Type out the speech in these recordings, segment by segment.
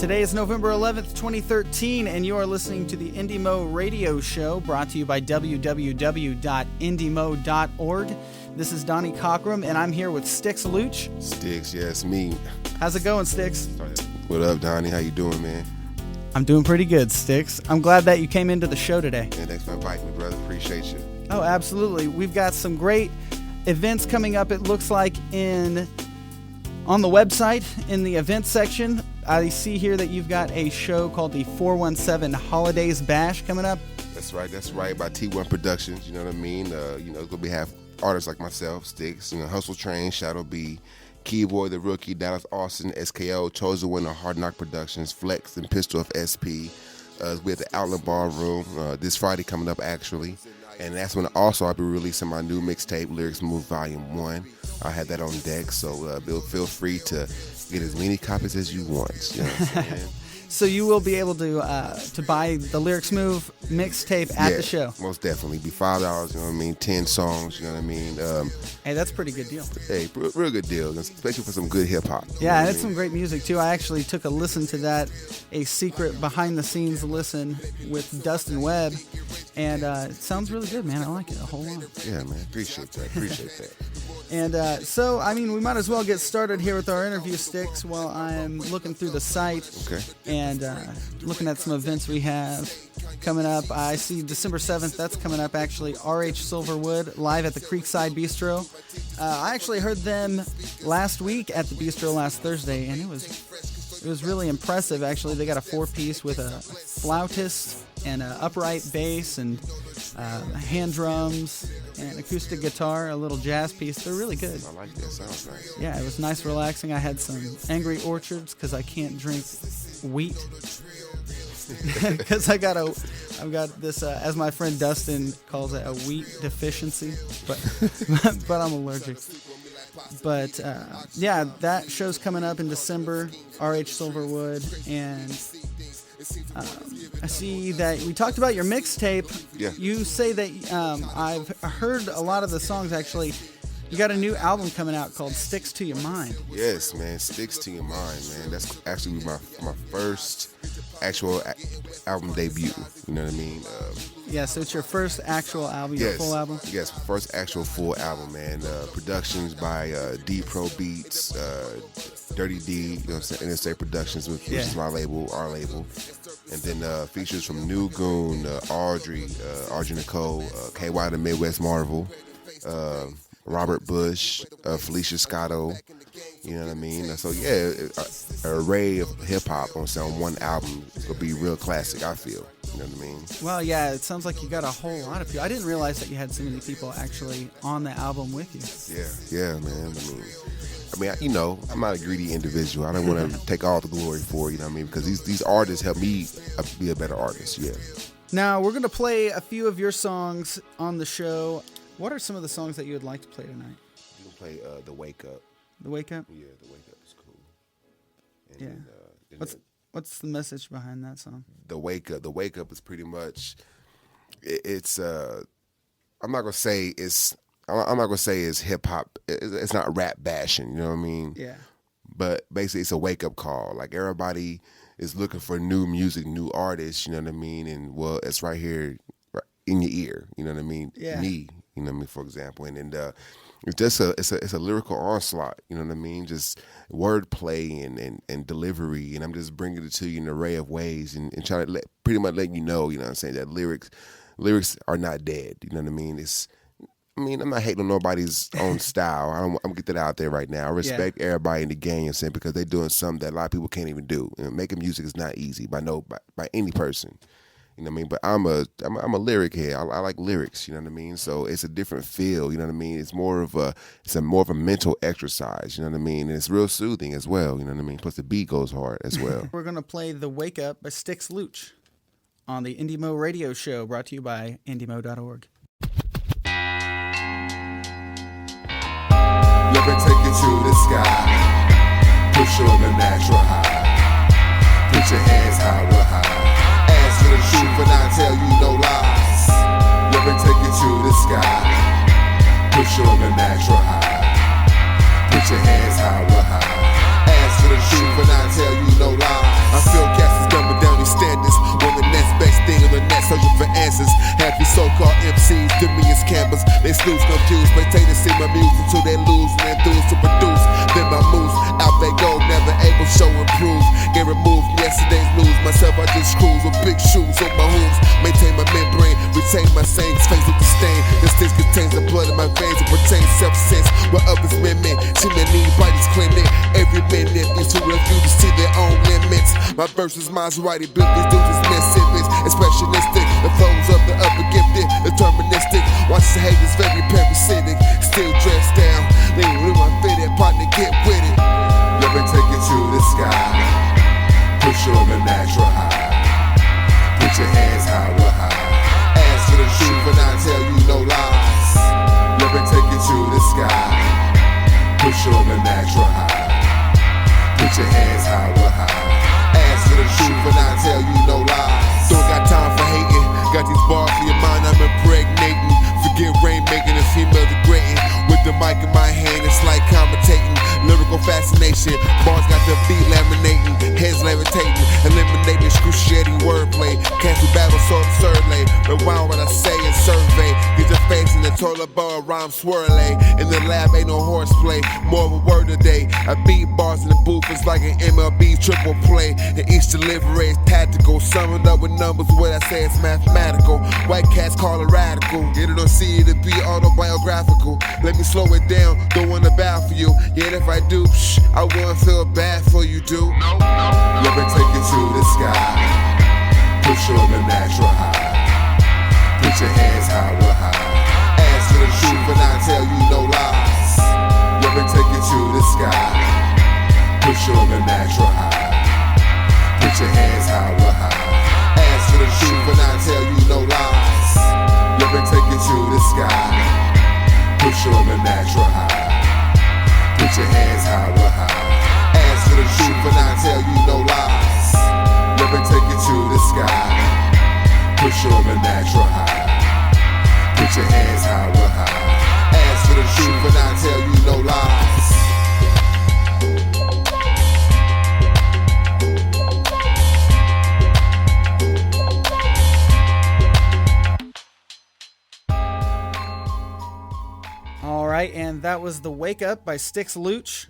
Today is November 11th, 2013, and you are listening to the IndieMo Radio Show, brought to you by www.indiemo.org. This is Donnie Cockrum, and I'm here with STIXX LOUCH. STIXX, yes, me. How's it going, STIXX? What up, Donnie? How you doing, man? I'm doing pretty good, STIXX. I'm glad that you came into the show today. Yeah, thanks for inviting me, brother. Appreciate you. Oh, absolutely. We've got some great events coming up, it looks like, on the website, in the events section. I see here that you've got a show called the 417 Holidays Bash coming up. That's right, by T1 Productions, you know what I mean? It's going to be have artists like myself, STIXX, Hustle Train, Shadow B, Keyboy the Rookie, Dallas Austin, SKO, Chosen Winner, Hard Knock Productions, Flex, and Pistol of SP. We're at the Outlet Ballroom this Friday coming up, actually. And that's when also I'll be releasing my new mixtape, Lyrics Move Volume 1. I had that on deck, so feel free to get as many copies as you want. You know what I'm saying? So you will be able to buy the Lyrics Move mixtape at the show? Most definitely. Be $5, you know what I mean? 10 songs, you know what I mean? Hey, that's a pretty good deal. Hey, real good deal, especially for some good hip-hop. Yeah, and it's some great music, too. I actually took a listen to that, a secret behind-the-scenes listen with Dustin Webb, and it sounds really good, man. I like it a whole lot. Yeah, man. Appreciate that. And so, we might as well get started here with our interview, STIXX, while I'm looking through the site. Okay. And looking at some events we have coming up. I see December 7th, that's coming up actually, RH Silverwood, live at the Creekside Bistro. I actually heard them last week at the Bistro last Thursday, and it was really impressive, actually. They got a 4-piece with a flautist and an upright bass and hand drums and acoustic guitar, a little jazz piece. They're really good. I like that. Sounds nice. Yeah, it was nice, relaxing. I had some Angry Orchards because I can't drink wheat. Because I've got this, as my friend Dustin calls it, a wheat deficiency. But I'm allergic. But that show's coming up in December. RH Silverwood, and I see that we talked about your mixtape. Yeah. You say that I've heard a lot of the songs, actually. You got a new album coming out called Sticks to Your Mind. Yes, man. Sticks to Your Mind, man. That's actually my first actual album debut. You know what I mean? So it's your first actual album, your full album? Yes, first actual full album, man. Productions by D Pro Beats, Dirty D, you know what I'm saying, NSA Productions, which is my label, our label. And then features from New Goon, Audrey Nicole, KY the Midwest Marvel, Robert Bush, Felicia Scotto, you know what I mean? So an array of hip-hop on one album will be real classic, I feel. You know what I mean? Well, yeah, it sounds like you got a whole lot of people. I didn't realize that you had so many people actually on the album with you. Yeah, man. I'm not a greedy individual. I don't want to take all the glory for it, you know what I mean? Because these artists help me be a better artist, yeah. Now, we're going to play a few of your songs on the show. What are some of the songs that you would like to play tonight? You can play The Wake Up. The Wake Up? Yeah, The Wake Up is cool. And What's the message behind that song? The Wake Up. The Wake Up is pretty much, it's I'm not gonna say it's hip hop. It's not rap bashing. You know what I mean? Yeah. But basically, it's a wake up call. Like, everybody is looking for new music, new artists. You know what I mean? And it's right here, right in your ear. You know what I mean? Yeah. Me. You know what I mean? For example, and it's just it's a lyrical onslaught. You know what I mean? Just wordplay and delivery, and I'm just bringing it to you in an array of ways, and trying to pretty much let you know. You know what I'm saying? That lyrics are not dead. You know what I mean? I'm not hating on nobody's own style. I'm gonna get that out there right now. I respect everybody in the game, because they're doing something that a lot of people can't even do. Making music is not easy by any person. You know what I mean? But I'm a lyric head. I like lyrics. You know what I mean? So it's a different feel. You know what I mean? It's more of a mental exercise. You know what I mean? And it's real soothing as well. You know what I mean? Plus the beat goes hard as well. We're gonna play "The Wake Up" by STIXX LOUCH on the IndieMo Radio Show, brought to you by indiemo.org. Let me take you to the sky. Push on the natural high. Put your hands high, real high. Ask for the truth and I tell you no lies. Let me take you to the sky. Push on the natural high. Put your hands high, real high. Ask for the truth and I tell you no lies. I feel looking for answers. Half these so-called MCs, to me is campers. They snooze, confused, spectators see my music until they lose and enthuse to produce. Then my moves, out they go, never able to show improve. Get removed from yesterday's news. Myself, I just cruise with big shoes on my hooves. Maintain my membrane, retain my same face with the stain. The sticks contains the blood in my veins. It pertains self-sense. What others men meant, see me need bodies clinic. Every minute, these who refuse to see their own limits. My verses, Maserati, built these dudes as Mississippi's. Expressionistic, the flows of the upper gifted, deterministic. Watch the haters very parasitic. Still dressed down, lean with my fitted partner, get with it. Let me take you to the sky. Push you on the natural high. Put your hands high, we're high. Ask for the truth and I tell you no lies. Let me take you to the sky. Push you on the natural high. Put your hands high, we're high. Ask for the truth and I tell you no lies. Don't got time for hating. Got these bars for your mind, I'm impregnating. Forget rainmaking and female degrading. With the mic in my hand, it's like commentating. Lyrical fascination, bars got the beat laminating. Heads levitating, eliminating excruciating wordplay. Cancel battle so absurdly. Rewind what I say and survey. Get your face in the toilet bar, rhyme swirling. In the lab ain't no horseplay, more of a word a day. I beat bars in the booth, it's like an MLB triple play. And each delivery is tactical, summed up with numbers, what I say is mathematical. White cats call it radical, get it or see it to be autobiographical. Let me slow it down, don't wanna bow for you. Yet if I do, I won't feel bad for you, dude. Let me take you to the sky. Push you on the natural high. Put your hands high, we're high. Ask for the truth and I tell you no lies. Let me take you to the sky. Push you on the natural high. Put your hands high, we're high. Ask for the truth and I tell you no lies. Let me take you to the sky. Push you on the natural high. Put your hands high, we're high. Ask for the truth and I tell you no lies. Let me take you to the sky. Push you on the natural high. Put your hands high, we're high. Ask for the truth and I tell you no lies. All right, and that was The Wake Up by STIXX LOUCH.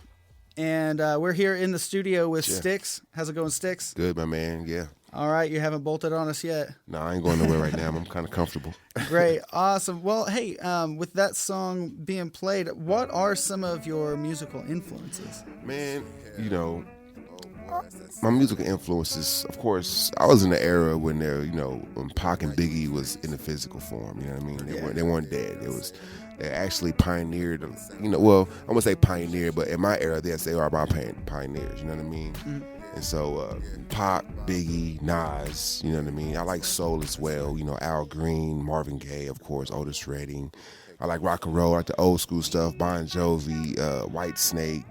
And we're here in the studio with STIXX. How's it going, STIXX? Good, my man, yeah. All right, you haven't bolted on us yet. No, I ain't going nowhere right now. I'm kind of comfortable. Great, awesome. Well, hey, with that song being played, what are some of your musical influences? Man, you know, my musical influences, of course, I was in the era when when Pac and Biggie was in the physical form, you know what I mean? They weren't dead. They actually pioneered, well, I'm gonna say pioneer, but in my era, yes, they are my pioneers, you know what I mean? Mm-hmm. And so Pac, Biggie, Nas, you know what I mean? I like soul as well, Al Green, Marvin Gaye, of course, Otis Redding. I like rock and roll, I like the old school stuff, Bon Jovi, White Snake,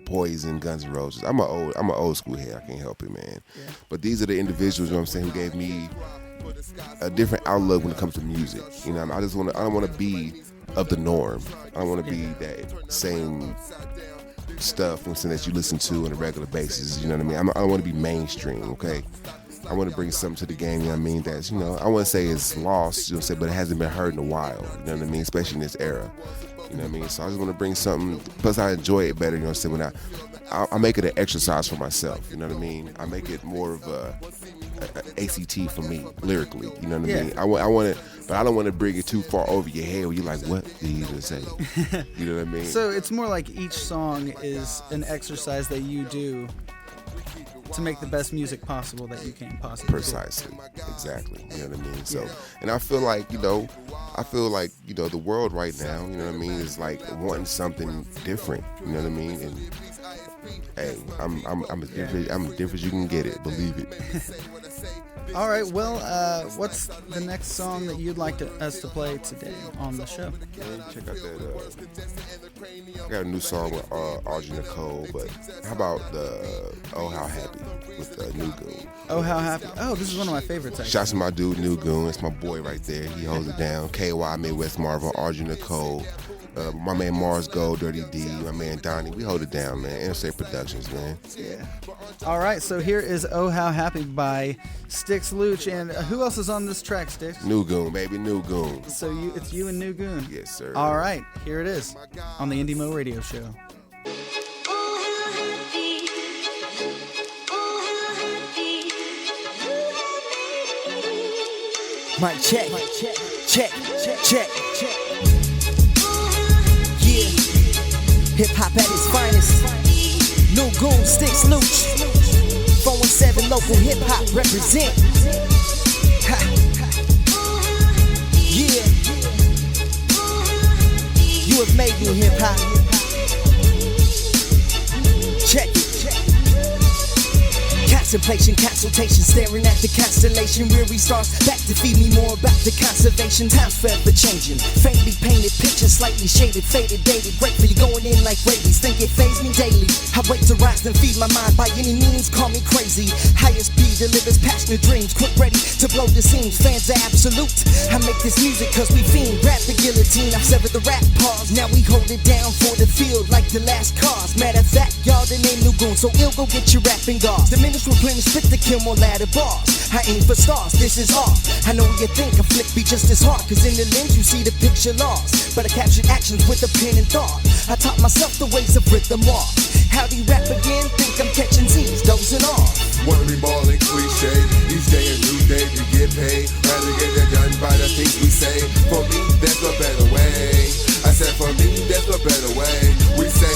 Poison, Guns N' Roses. I'm an old school head, I can't help it, man. Yeah. But these are the individuals, who gave me a different outlook when it comes to music. I don't want to be of the norm. I don't want to be that same stuff that you listen to on a regular basis. You know what I mean? I don't want to be mainstream. Okay, I want to bring something to the game. You know what I mean? That's I wouldn't say it's lost. But it hasn't been heard in a while. You know what I mean? Especially in this era. You know what I mean? So I just want to bring something. Plus, I enjoy it better. When I make it an exercise for myself. You know what I mean? I make it more of a ACT for me lyrically. You know what I mean? I want it, but I don't want to bring it too far over your head where you're like, what did he just say? You know what I mean? So it's more like each song is an exercise that you do to make the best music possible that you can possibly. Precisely. Do. Exactly. You know what I mean? So, and I feel like, the world right now, you know what I mean, is like wanting something different. You know what I mean? And hey, I'm as different as you can get it. Believe it. All right. Well, what's the next song that you'd like us to play today on the show? Check out that. I got a new song with Audrey Nicole, but how about the "Oh How Happy" with New Goon? Oh How Happy. Oh, this is one of my favorites. Actually. Shouts to my dude New Goon. It's my boy right there. He holds it down. KY Midwest Marvel, Audrey Nicole. my man Mars Gold, Dirty D, my man Donnie. We hold it down, man. Interstate Productions, man. Yeah. All right, so here is Oh How Happy by STIXX LOUCH. And who else is on this track, STIXX? New Goon, baby, New Goon. So it's you and New Goon. Yes, sir. All right, here it is on the Indie Mo Radio Show. Mic check, check. Yeah, hip hop at its finest. New Goon, STIXX LOUCH. 417 local hip hop represent. Ha. Yeah, you have made new hip hop. Check it. Consultation, staring at the constellation. Weary stars back to feed me more about the conservation. Time's forever changing. Faintly painted picture, slightly shaded, faded, dated. Grateful you're going in like rabies. Think it fazed me daily. I wait to rise and feed my mind by any means. Call me crazy. Highest speed delivers passionate dreams. Quick ready to blow the seams. Fans are absolute. I make this music cause we fiend. Grab the guillotine. I've severed the rap pause. Now we hold it down for the field like the last cause. Matter of fact, y'all the name New Goon. So ill, go get your rapping gauze. Diminish replenish, spit to kill more ladder bars. I aim for stars, this is art. I know you think a flick be just as hard, cause in the lens you see the picture lost. But I captured actions with a pen and thought. I taught myself the ways of rhythm off. How do you rap again? Think I'm catching Z's, dozing off. Wanna be ballin' cliche, each day a new day to get paid. Rather get it done by the things we say. For me, there's a better way. I said for me, there's a better way. We say,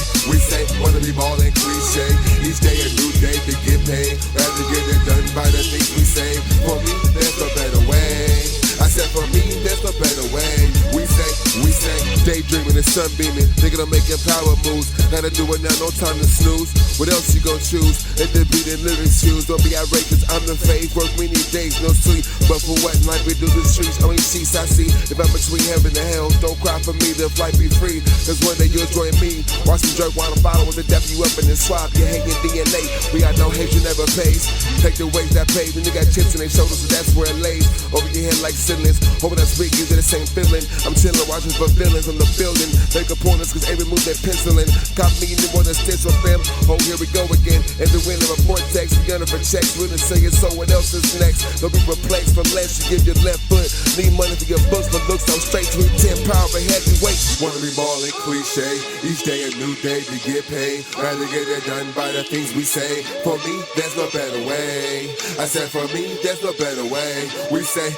wanna be ballin' cliche, each day a new day to get paid. Rather get it done by the things we say. For me, there's a better way. I said for me, there's a better way. We say, daydreaming and sunbeaming, thinking of making power moves. Gotta do it now, no time to snooze. What else you gon' choose? Let the beat and lyrics choose. Don't be outrageous, I'm the fave. Work many days, no sleep. But for what life we do the streets, only sheets I see. If I'm between heaven and hell, don't cry for me, the flight be free. Cause one day you'll join me. Watch some jerk while I'm following the devil you up and then swap. You hate your DNA. We got no hate, you never pays. Take the ways that pay. When you got chips in their shoulders, so that's where it lays. Over your head like ceilings. Hoping that's big, gives you the same feeling. I'm chillin', watching for feelings on the building. Make opponents, cause every move they're penciling. Cop me any more than sticks with them. Oh, here we go again. In the wind of a vortex, we gunning for checks. We didn't say it, so what else is next? Don't be perplexed for less. You give your left foot. Need money for your books, but looks so straight to 10 pound for heavyweight. Wanna be ballin' cliche, each day a new day to get paid. Rather get it done by the things we say. For me, there's no better way. I said for me, there's no better way. We say,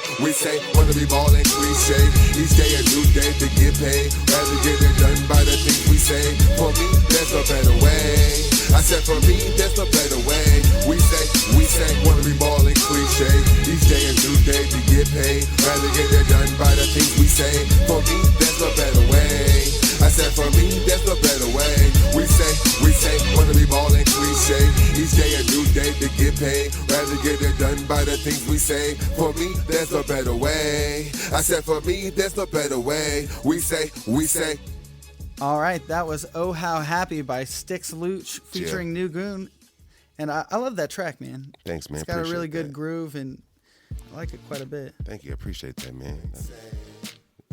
wanna be ballin' cliche, each day a new day to get paid. Rather get it done by the things we say. For me, there's no better way. I said for me, there's no better way. We say, wanna be ballin' cliche, each day a new day to get paid. Rather get it done by the things we say. For me, there's no better way. I said for me, there's no better way. We say, wanna be ballin' cliche, each day a new day to get paid. Rather get it done by the things we say. For me, there's no better way. I said for me, there's no better way. We say. All right, that was Oh How Happy by STIXX LOUCH featuring New Goon. And I love that track, man. Thanks, man. It's got a really good that. groove, and I like it quite a bit. Thank you. I appreciate that, man.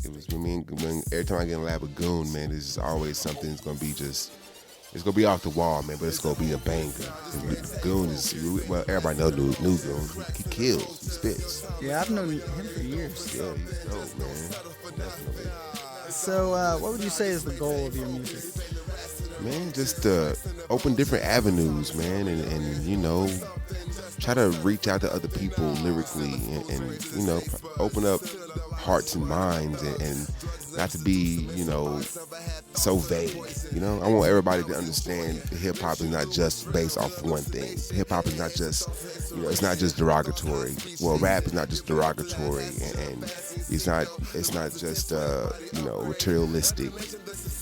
It was when every time I get in the lab with Goon, man, there's always something that's gonna be just. It's gonna be off the wall, man, but it's gonna be a banger. Goon is well, everybody know New Goon. He kills, he spits. Yeah, I've known him for years. Yeah, he's dope, man. Definitely. So, what would you say is the goal of your music? Man, just open different avenues, man, and you know, try to reach out to other people lyrically, and you know, open up hearts and minds, and not to be, you know, so vague. You know, I want everybody to understand hip hop is not just based off one thing. Hip hop is not just, you know, it's not just derogatory. Well, rap is not just derogatory, and it's not just you know, materialistic.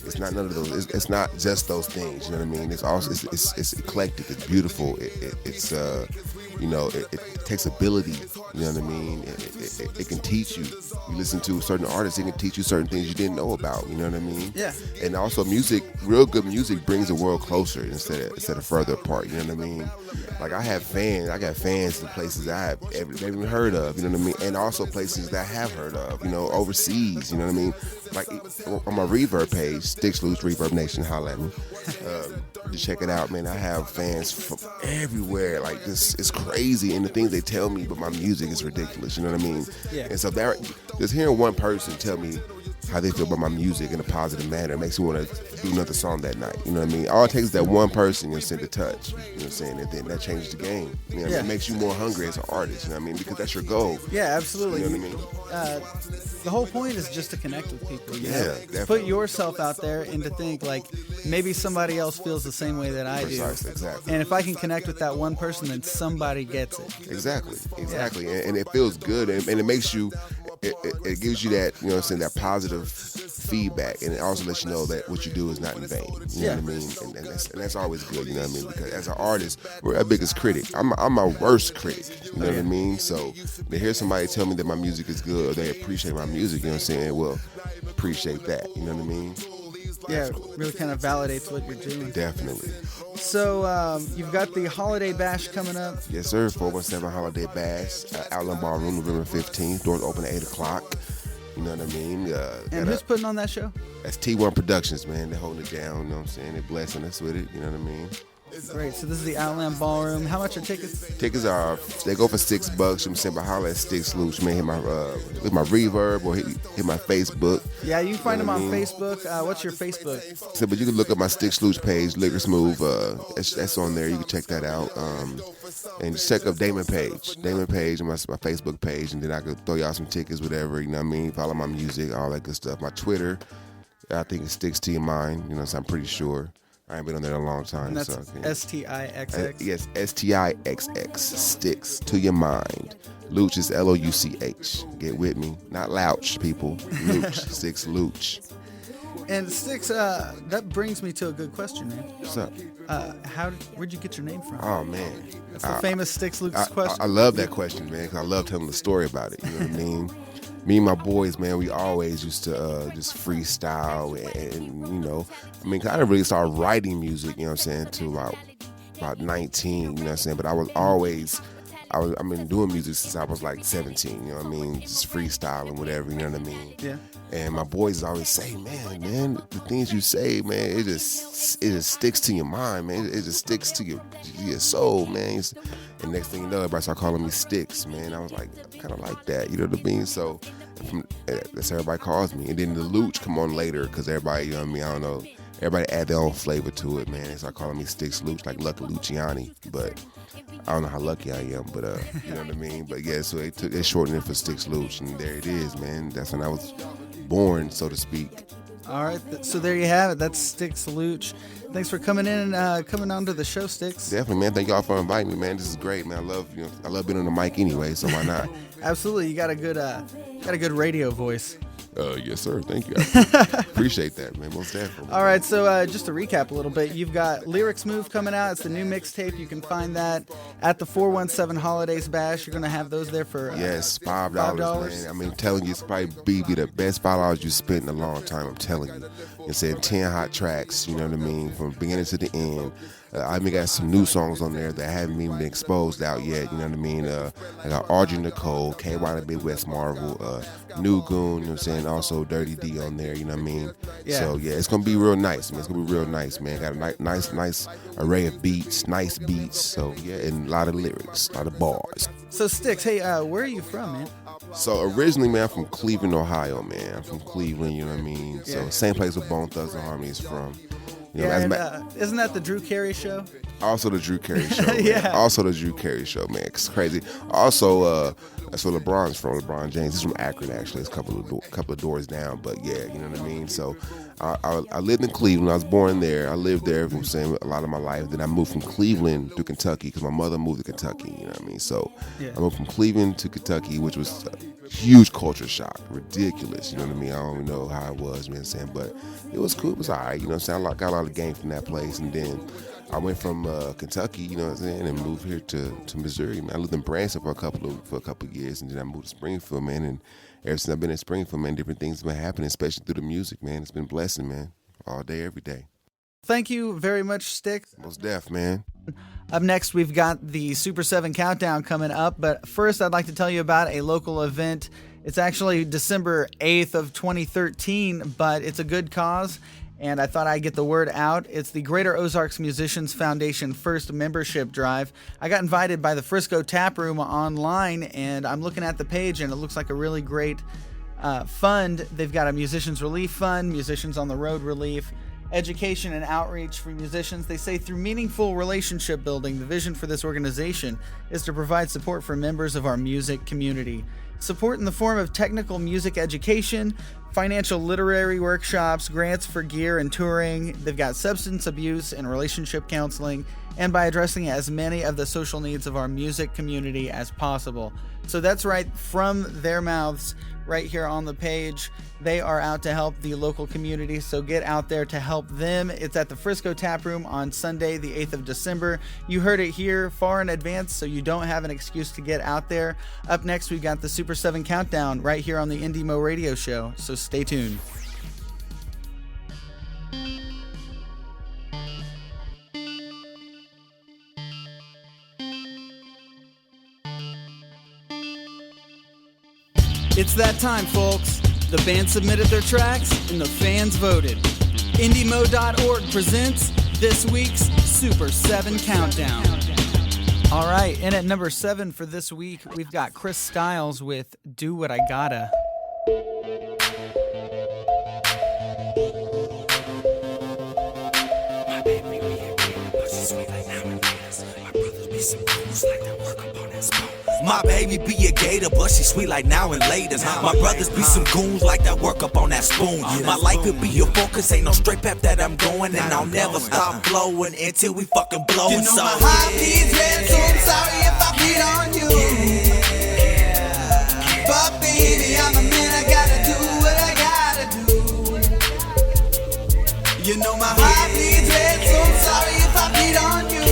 It's not none of those. It's not just those things. You know what I mean? It's also it's eclectic. It's beautiful. it takes ability. You know what I mean? It can teach you. You listen to certain artists, it can teach you certain things you didn't know about. You know what I mean? Yeah. And also, music, real good music, brings the world closer instead of further apart. You know what I mean? Like I got fans in places that I have never even heard of. You know what I mean? And also places that I have heard of. Overseas. You know what I mean? Like on my Reverb page, STIXX LOUCH, Reverb Nation, holla at me. To check it out, man. I have fans from everywhere. Like this, it's crazy, and the things they tell me about my music is ridiculous. You know what I mean? Yeah. And so just hearing one person tell me how they feel about my music in a positive manner makes me want to do another song that night. You know what I mean? All it takes is that one person, to touch. You know what I'm saying? And then that changes the game. Yeah. It makes you more hungry as an artist. You know what I mean? Because that's your goal. Yeah, absolutely. You know what I mean? The whole point is just to connect with people. You know? Definitely. Put yourself out there and to think like maybe somebody else feels the same way that I do. Precisely, exactly. And if I can connect with that one person, then somebody gets it. Exactly. And it feels good, and it makes you. It gives you that, that positive feedback, and it also lets you know that what you do is not in vain. You know what I mean? And that's always good. You know what I mean? Because as an artist, we're our biggest critic. I'm my worst critic. You know what I mean? So to hear somebody tell me that my music is good, or they appreciate my music, you know what I'm saying? Well, appreciate that. You know what I mean? Yeah, it really kind of validates what you're doing. Definitely. So you've got the Holiday Bash coming up. Yes, sir. 417 Holiday Bash, Outland Ballroom, November 15th. Doors open at 8 o'clock. You know what I mean? And who's putting on that show? That's T1 Productions, man. They're holding it down, you know what I'm saying? They're blessing us with it, you know what I mean? Great. So this is the Outland Ballroom. How much are tickets? Tickets they go for $6. You know what I'm saying? But holla at STIXX LOUCH, man. Hit my Reverb or hit my Facebook. Yeah, you can find them on Facebook. What's your Facebook? So, but you can look up my STIXX LOUCH page, Liquor Smooth. That's on there. You can check that out. And just check up Damon Page on my Facebook page, and then I could throw y'all some tickets, whatever. You know what I mean? Follow my music, all that good stuff. My Twitter, I think it sticks to your mind. You know, so I'm pretty sure. I ain't been on there in a long time. And that's so, STIXX? Yes, STIXX. Sticks to your mind. Louch is LOUCH. Get with me. Not Louch, people. Louch. STIXX LOUCH. And STIXX, that brings me to a good question, man. What's up? Where'd you get your name from? Oh, man. That's the famous STIXX LOUCH question. I love that question, man, because I love telling the story about it. You know what I mean? Me and my boys, man, we always used to just freestyle, and I mean, 'cause I didn't really start writing music, you know what I'm saying, till about 19, you know what I'm saying, but I've been doing music since I was like 17, you know what I mean, just freestyling, whatever, you know what I mean. Yeah. And my boys always say, man, the things you say, man, it just sticks to your mind, man. It just sticks to your soul, man. And next thing you know, everybody started calling me STIXX, man. I was like, I kind of like that, you know what I mean? So that's how everybody calls me. And then the Louch come on later because everybody, you know what I mean? I don't know. Everybody add their own flavor to it, man. They start calling me STIXX LOUCH, like Lucky Luciani. But I don't know how lucky I am, but you know what I mean? But yeah, so they shortened it for STIXX LOUCH, and there it is, man. That's when I was born, so to speak. All right, so there you have it. That's STIXX LOUCH. Thanks for coming in and coming on to the show, STIXX. Definitely, man. Thank y'all for inviting me, man. This is great, man. I love being on the mic anyway, so why not? Absolutely, you got a good radio voice. Yes, sir. Thank you. I appreciate that, man. Most definitely. All right, so just to recap a little bit, you've got Lyrics Move coming out. It's the new mixtape. You can find that at the 417 Holidays Bash. You're going to have those there for yes, $5, man. I mean, I'm telling you, it's probably be the best $5 you spent in a long time. I'm telling you. It's in 10 hot tracks, you know what I mean, from beginning to the end. I even got some new songs on there that haven't even been exposed out yet, you know what I mean? I got Audrey Nicole, KY the Big West Marvel, New Goon, you know what I'm saying? Also Dirty D on there, you know what I mean? Yeah. So, yeah, it's going to be real nice, man. It's going to be real nice, man. Got a nice array of beats, nice beats. So, yeah, and a lot of lyrics, a lot of bars. So, STIXX, hey, where are you from, man? So, originally, man, I'm from Cleveland, Ohio, man. I'm from Cleveland, you know what I mean? Yeah. So, same place where Bone Thugs and Harmony is from. You know, yeah, and, isn't that the Drew Carey show? Also the Drew Carey show, man. Yeah. Also the Drew Carey show, man. It's crazy. Also, that's where LeBron's from. LeBron James. He's from Akron, actually. It's a couple of doors down, but yeah, you know what I mean. So, I lived in Cleveland. I was born there. I lived there, I'm saying, a lot of my life. Then I moved from Cleveland to Kentucky because my mother moved to Kentucky. You know what I mean. So, yeah. I moved from Cleveland to Kentucky, which was huge culture shock, ridiculous. You know what I mean? I don't even know how it was, you know what I'm saying? But it was cool. It was all right. You know what I'm saying? I got a lot of game from that place. And then I went from Kentucky, you know what I'm saying, and moved here to Missouri. Man, I lived in Branson for a couple of years, and then I moved to Springfield, man. And ever since I've been in Springfield, man, different things have been happening, especially through the music, man. It's been a blessing, man, all day, every day. Thank you very much, STIXX. Most deaf, man. Up next, we've got the Super 7 Countdown coming up, but first I'd like to tell you about a local event. It's actually December 8th of 2013, but it's a good cause, and I thought I'd get the word out. It's the Greater Ozarks Musicians Foundation First Membership Drive. I got invited by the Frisco Tap Room online, and I'm looking at the page, and it looks like a really great fund. They've got a Musicians Relief Fund, Musicians on the Road Relief, education and outreach for musicians. They say through meaningful relationship building, the vision for this organization is to provide support for members of our music community. Support in the form of technical music education, financial literary workshops, grants for gear and touring. They've got substance abuse and relationship counseling, and by addressing as many of the social needs of our music community as possible. So that's right from their mouths right here on the page. They are out to help the local community, so get out there to help them. It's at the Frisco Tap Room on Sunday, the 8th of December. You heard it here far in advance, so you don't have an excuse to get out there. Up next, we've got the Super 7 Countdown right here on the Indie Mo Radio Show, so stay tuned. It's that time, folks. The band submitted their tracks and the fans voted. IndieMo.org presents this week's Super 7 Countdown. All right, and at number 7 for this week, we've got Chris Styles with Do What I Gotta. My baby be a kid, but she's sweet like nowadays. My brothers be some fools like that work up on that spoon. My baby be a gator, but she sweet like now and later. My brothers be some goons like that work up on that spoon. My life could be your focus, ain't no straight path that I'm going, and I'll never stop blowing until we fucking blowing. You know so my heart beats red, so I'm sorry if I beat on you. But baby, I'm a man, I gotta do what I gotta do. You know my heart beats red, so I'm sorry if I beat on you.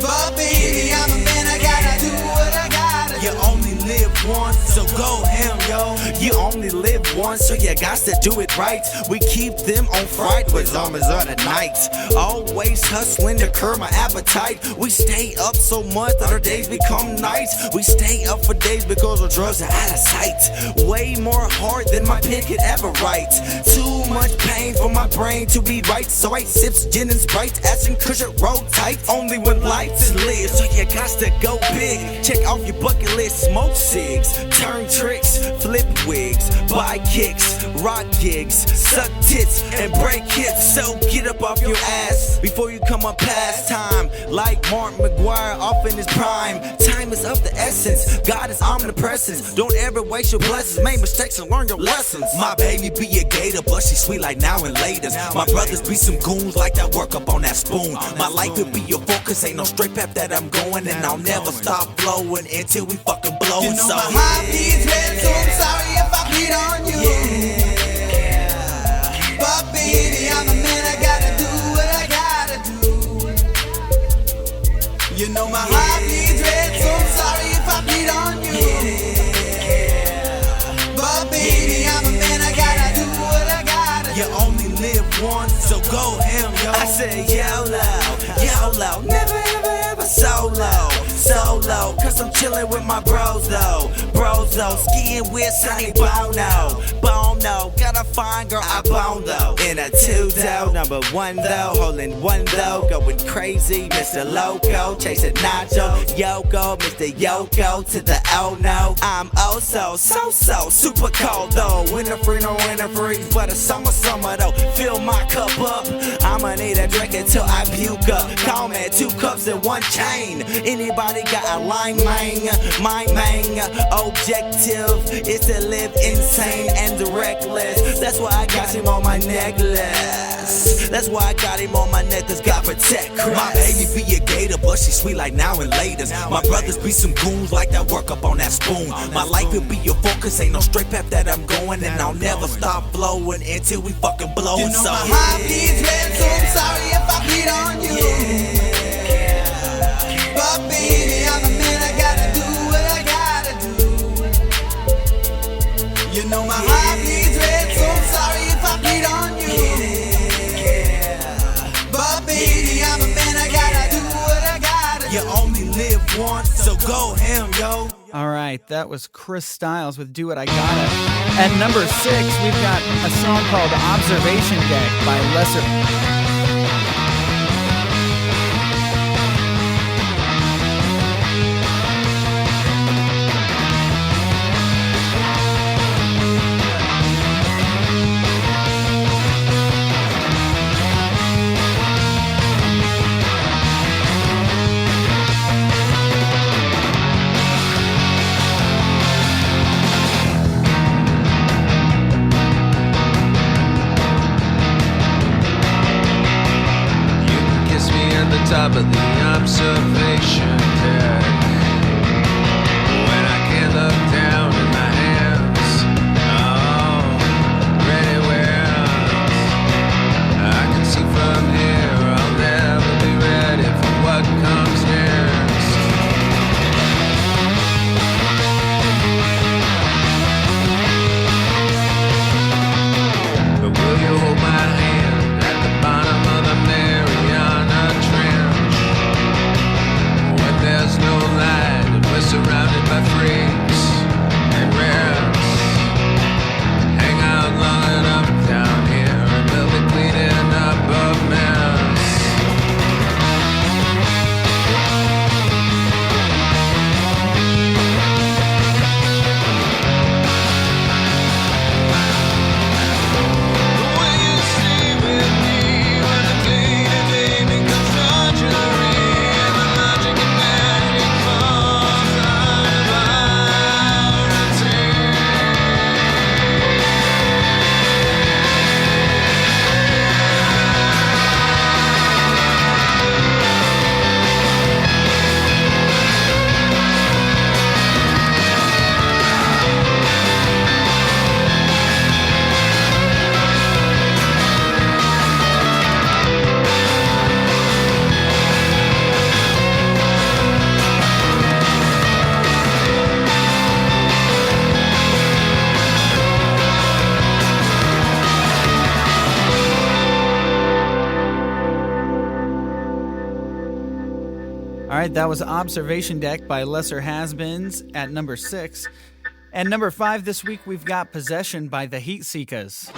But baby, I'm a man, I gotta do what I gotta do. you only live once, so go ham, yo. You only live once, so you got to do it right. We keep them on fright with zombies of the night. Always hustling to curb my appetite. We stay up so much that our days become nights. We stay up for days because our drugs are out of sight. Way more hard than my pen could ever write. Too much pain for my brain to be right. So 8 sips, gin and Sprite, Ashton cushion roll tight. Only when life is lived, so you got to go big. Check off your bucket list, smoke cigs, turn tricks, flip wigs, buy kicks, rock gigs, suck tits, and break hips. So get up off your ass before you come up past time. Like Mark McGuire off in his prime. Time is of the essence, God is omnipresent. Don't ever waste your blessings, make mistakes and learn your lessons. My baby be a gator, but she sweet like now and later. My brothers be some goons like that work up on that spoon. My life could be your focus, ain't no straight path that I'm going, and I'll never stop blowing until we fucking blowing. You know So my heart beats red, so I'm sorry if I beat on you. But baby, I'm a man, I gotta do what I gotta do. You know my heart beats red, so I'm sorry if I beat on you. But baby, I'm a man, I gotta do what I gotta do. you only live once, so go ham, yo. I said YOLO, never ever ever solo, cause I'm chillin' with my bros though, skiing with Sonny Bono, got a fine girl, I bone though, in a 2 though, number 1 though, holding 1 though, going crazy, Mr. Loco, chasing Nacho, Yoko, Mr. Yoko, to the oh no, I'm oh so super cold though, winter free, no winter free, for the summer though, fill my cup up, I'ma need a drink until I puke up, call me 2 cups and 1 chain, anybody got a line, mine, oh objective is to live insane and reckless. That's why I got him on my necklace. That's why I got him on my necklace. God protect Chris. My baby be a gator, but she sweet like now and laters. My brothers be some goons like that work up on that spoon. My life will be your focus, ain't no straight path that I'm going, and I'll never stop blowing until we fucking blow. You know so my heart bleeds red, so I'm sorry if I bleed on you. But baby, I'm a man, I gotta do what I gotta do. You know my heart bleeds red, so I'm sorry if I bleed on you. But baby, I'm a man, I gotta do what I gotta do. you only live once, so go ham, yo. All right, that was Chris Styles with Do What I Gotta. At number 6, we've got a song called Observation Deck by Lesser. Top of the observation deck. When I can't look down in my hands, oh, ready where I can see from here. I'll never be ready for what comes next. But will you hold my hand at the bottom of the Mariana Trench? There's no light, and we're surrounded by freaks and rats. Hang out long enough down here, and we'll be cleaning up a mess. The way you stay with me when the day-to-day becomes drudgery, and the logic and All right, that was Observation Deck by Lesser Has-Beens at number 6. And number 5 this week, we've got Possession by the Heat Seekers.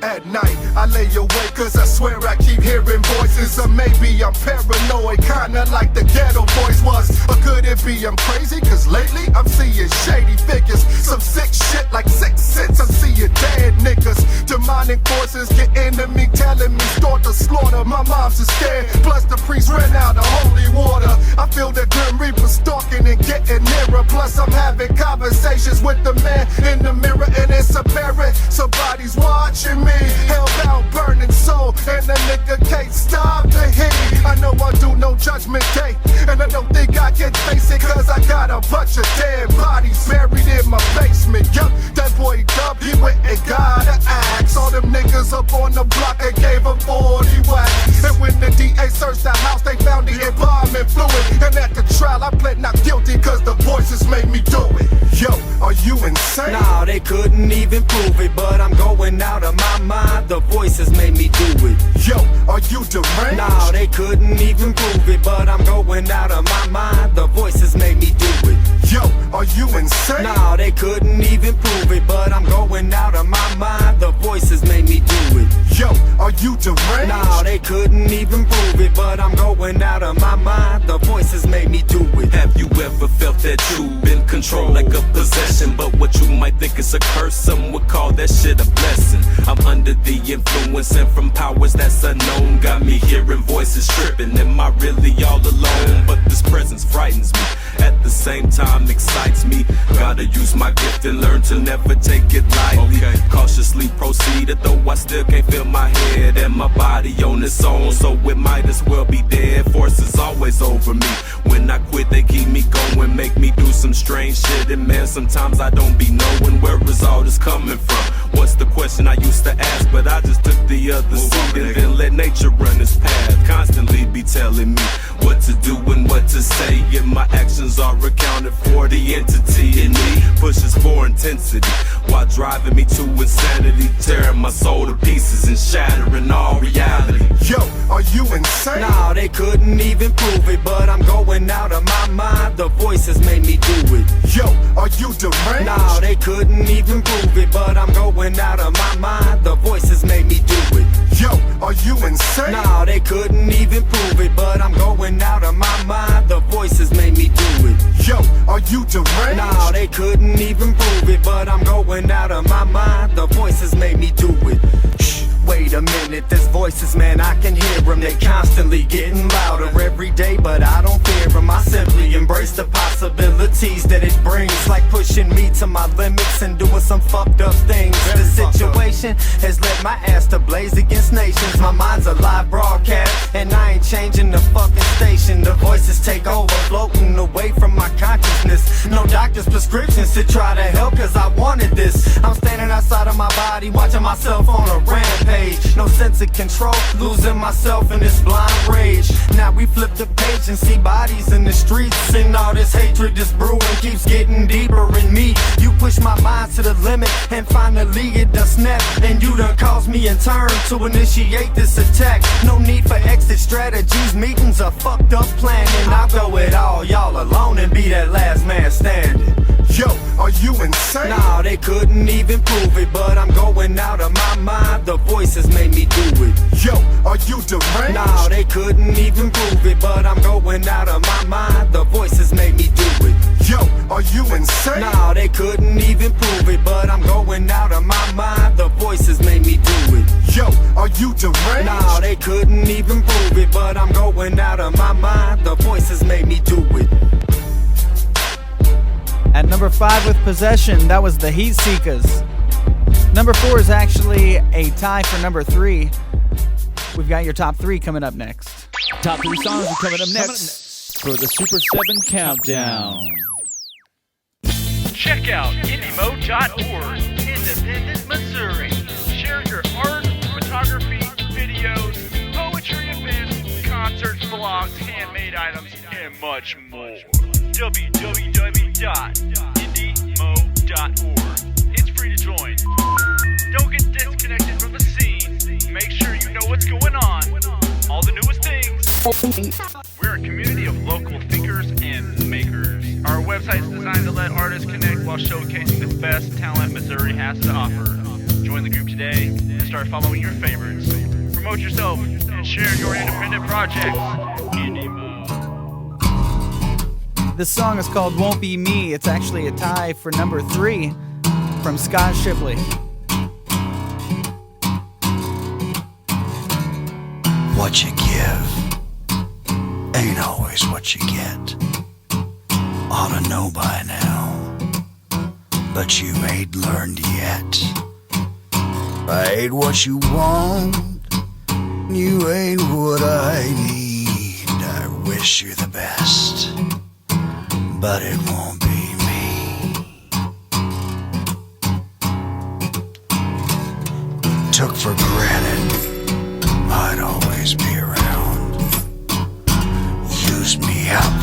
At night, I lay awake cause I swear I keep hearing voices. Or maybe I'm paranoid, kinda like the ghetto voice was. Or could it be I'm crazy? Cause lately I'm seeing shady figures. Some sick shit like 6 Sense. I'm seeing dead niggas. Demonic forces get into me, telling me start to slaughter. My mom's is scared, plus the priest ran out of holy water. I feel the Grim Reaper stalking and getting nearer. Plus I'm having conversations with the man in the mirror, and it's apparent somebody's watching me. Hellbound, burning soul, and the nigga can't stop the heat. I know I do no judgment day, and I don't think I can face it, cause I got a bunch of dead bodies buried in my basement. Yup, that boy Dub, he went and got an axe. All them niggas up on the block and gave him 40 whacks. And when the DA searched the house, they found the embalming fluid. And at the trial, I pled not guilty cause the voices made me do it. Yo, are you insane? Nah, they couldn't even prove it, but I'm going out of my mind. The voices made me do it. Yo, are you deranged? Nah, they couldn't even prove it, but I'm going out of my mind. The voices made me do it. Yo, are you insane? Nah, they couldn't even prove it, but I'm going out of my mind. The voices made me do it. Yo, are you deranged? Nah, they they couldn't even prove it, but I'm going out of my mind. The voices made me do it. Have you ever felt that you've been controlled like a possession? But what you might think is a curse, some would call that shit a blessing. I'm under the influence and from powers that's unknown. Got me hearing voices tripping. Am I really all alone? But this presence frightens me, at the same time excites me. Gotta use my gift and learn to never take it lightly. Cautiously proceeded, though I still can't feel my head and my body on its own, so it might as well be dead. Force is always over me. When I quit, they keep me going, make me do some strange shit. And man, sometimes I don't be knowing where is all this coming from. What's the question I used to ask, but I just took the other seat and then let nature run its path. Constantly be telling me what to do and what to say, and my actions are accounted for. The entity in me pushes for intensity while driving me to insanity, tearing my soul to pieces and shattering all reality. Yo, are you insane? Nah, they couldn't even prove it, but I'm going out of my mind. The voices made me do it. Yo, are you deranged? Nah, they couldn't even prove it, but I'm going out of my mind. The voices made me do it. Yo, are you insane? Nah, they couldn't even prove it, but I'm going out of my mind. The voices made me do it. Yo, are you deranged? Nah, they couldn't even prove it, but I'm going out of my mind. The voices made me do it. Shh, wait a minute, there's voices, man, I can hear them. They constantly getting louder every day, but I don't fear them. I simply embrace the possibilities that it brings, like pushing me to my limits and doing some fucked up things. The situation has led my ass to blaze against nations. My mind's a live broadcast, and I ain't changing the fucking station. The voices take over, floating away from my consciousness. No doctor's prescriptions to try to help, cause I wanted this. I'm standing outside of my body, watching myself on a rampage. No sense of control, losing myself in this blind rage. Now we flip the page and see bodies in the streets, and all this hatred that's brewing keeps getting deeper in me. You push my mind to the limit, and finally it done snapped, and you done caused me in turn to initiate this attack. No need for exit strategies, meetings are fucked up planning. I'll go it all, y'all alone, and be that last man standing. Yo, are you insane? Nah, they couldn't even prove it, but I'm going out of my mind. The voices made me do it. Yo, are you deranged? Nah, they couldn't even prove it, but I'm going out of my mind. The voices made me do it. Yo, are you insane? Nah, they couldn't even prove it, but I'm going out of my mind. The voices made me do it. Yo, are you deranged? Nah, they couldn't even prove it, but I'm going out of my mind. The voices made me do it. At number 5 with Possession, that was the Heat Seekers. Number 4 is actually a tie for number 3. We've got your top 3 coming up next. Top 3 songs are coming up next for the Super 7 Countdown. Check out IndieMo.org, Independent, Missouri. Share your art, photography, videos, poetry events, concerts, vlogs, handmade items, and much more. www.indiemo.org. It's free to join. Don't get disconnected from the scene. Make sure you know what's going on. All the newest things. We're a community of local thinkers and makers. Our website's designed to let artists connect while showcasing the best talent Missouri has to offer. Join the group today and start following your favorites. Promote yourself and share your independent projects. IndieMo. This song is called Won't Be Me. It's actually a tie for number 3 from Scott Shipley. What you give ain't always what you get. Ought to know by now, but you ain't learned yet. I ain't what you want, you ain't what I need. I wish you the best, but it won't be me. Took for granted I'd always be around. Used me up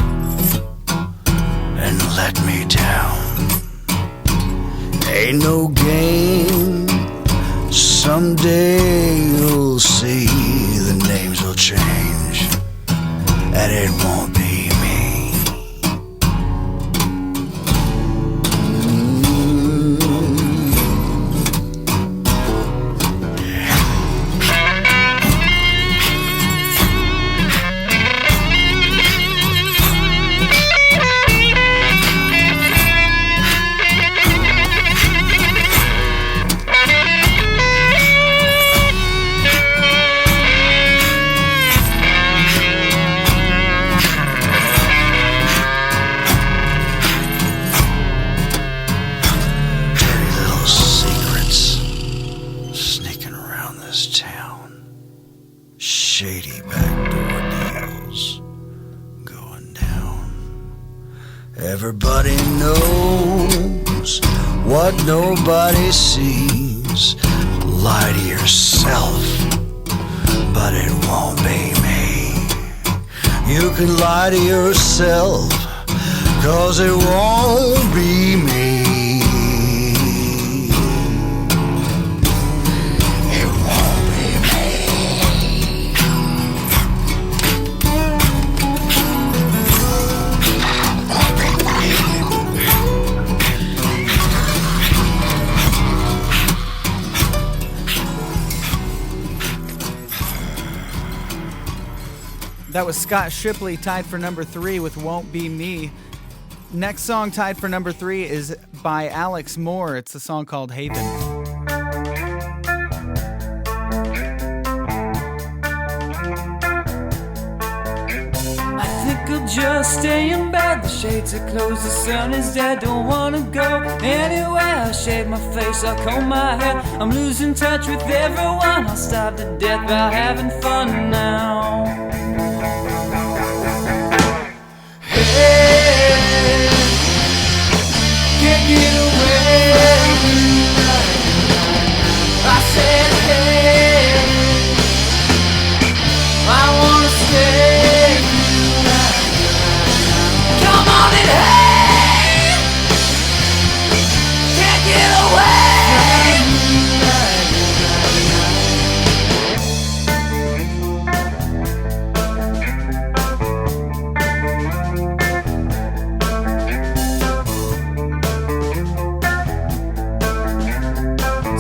and let me down. Ain't no game. Someday you'll see the names will change, and it won't be me. shady backdoor deals going down. Everybody knows what nobody sees. Lie to yourself, but it won't be me. You can lie to yourself, 'cause it won't be me. That was Scott Shipley, tied for number 3 with Won't Be Me. Next song tied for number 3 is by Alex Moore. It's a song called Haven. I think I'll just stay in bed. The shades are closed, the sun is dead. Don't wanna go anywhere. I'll shave my face, I'll comb my hair. I'm losing touch with everyone. I'll starve to death by having fun now. Can't get away. I said, hey, I wanna stay. Come on and hey, can't get away.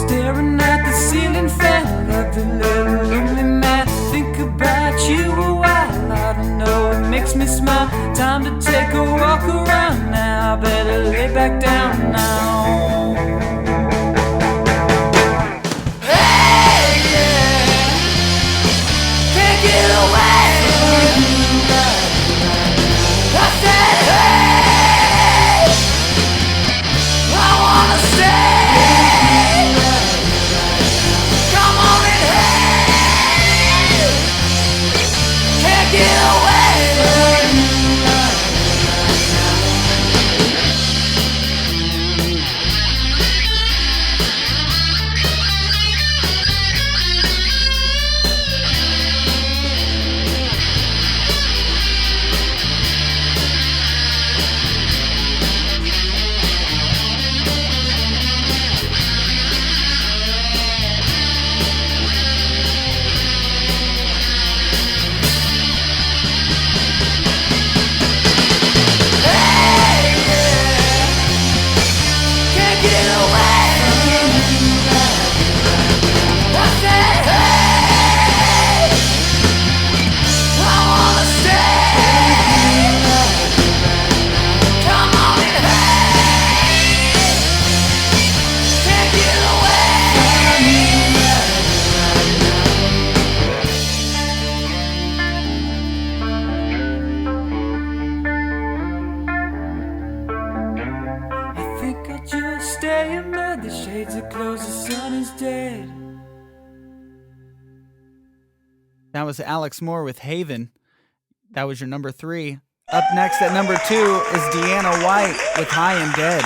Staring at the ceiling fan, love the little lonely man. Think about you a while, I don't know, it makes me smile. Time to take a walk around now, better lay back down now. Hey, yeah, can't get away. I said, hey, I wanna stay. Come on and hey, can't get away. Stay in bed, the shades are closed, the sun is dead. That was Alex Moore with Haven. That was your number 3. Up next at number 2 is Deanna White with High and Dead.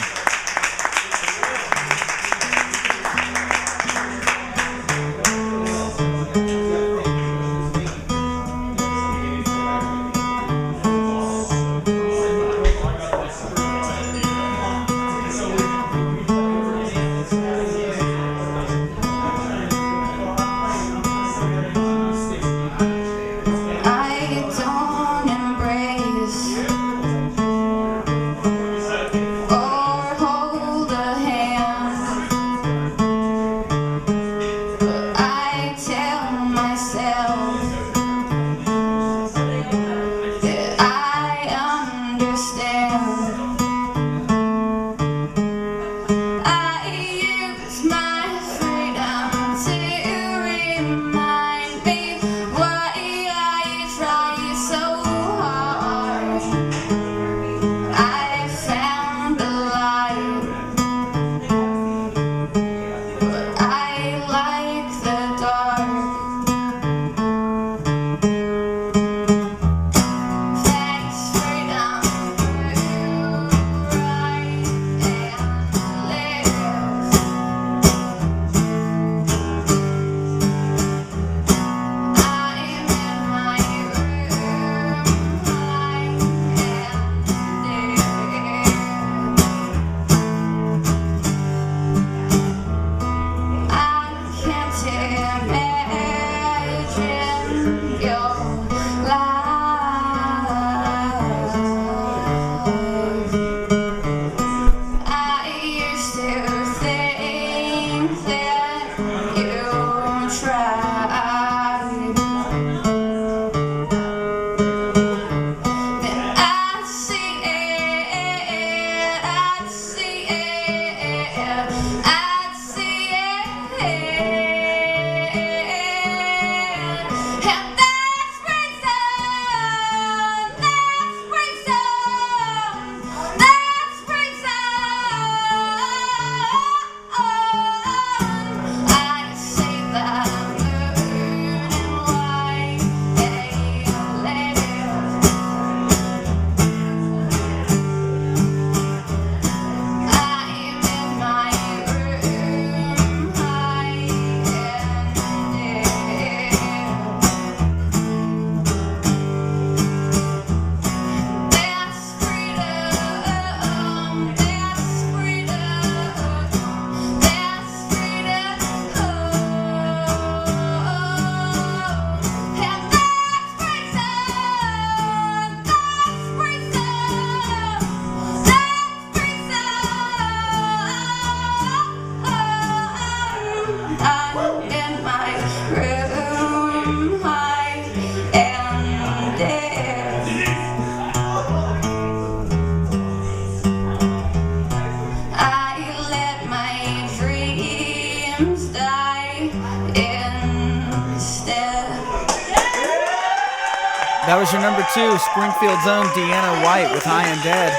I don't embrace or That was your number 2, Springfield's own Deanna White with High and Dead.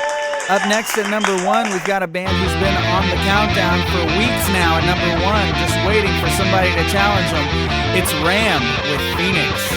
Up next at number 1, we've got a band who's been on the countdown for weeks now at number 1, just waiting for somebody to challenge them. It's Ram with Phoenix.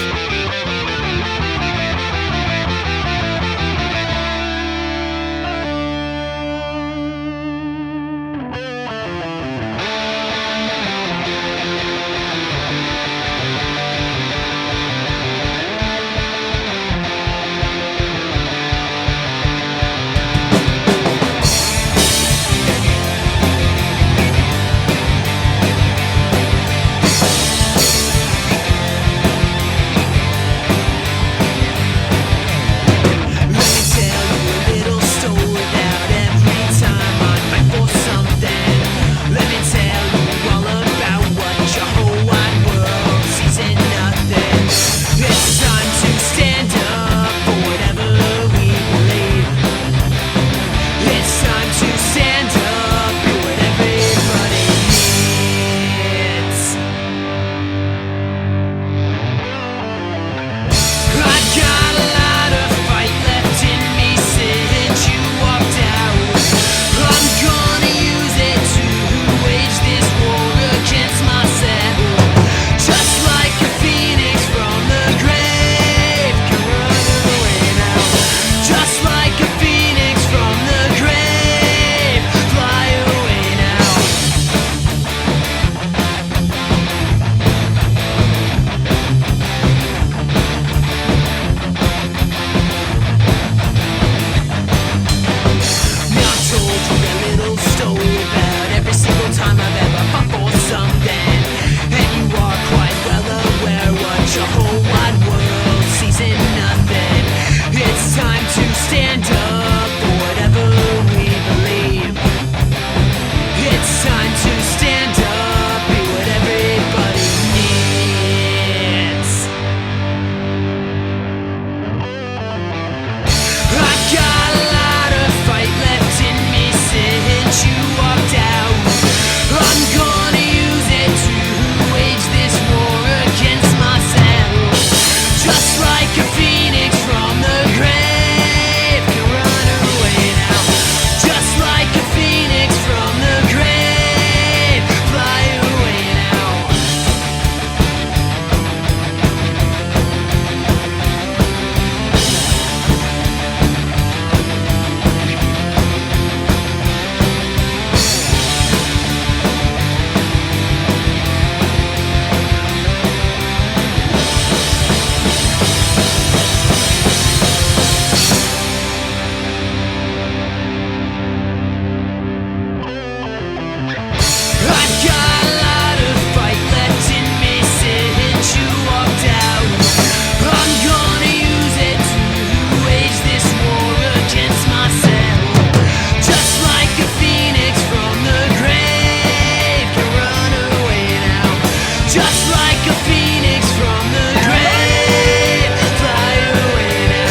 just like a phoenix from the grave. Fly away now.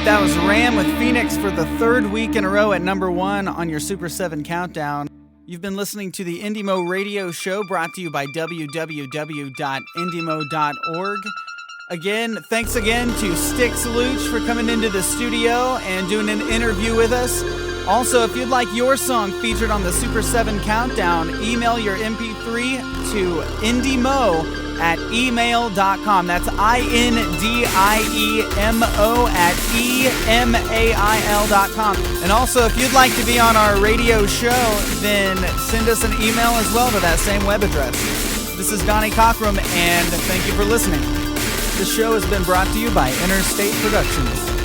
That was Ram with Phoenix for the third week in a row at number 1 on your Super 7 Countdown. You've been listening to the Indimo Radio Show, brought to you by www.indimo.org. Again, thanks again to STIXX LOUCH for coming into the studio and doing an interview with us. Also, if you'd like your song featured on the Super 7 Countdown, email your MP3 to indimo@email.com. That's INDIEMO@email.com. And also, if you'd like to be on our radio show, then send us an email as well to that same web address. This is Donnie Cockrum, and thank you for listening. The show has been brought to you by Interstate Productions.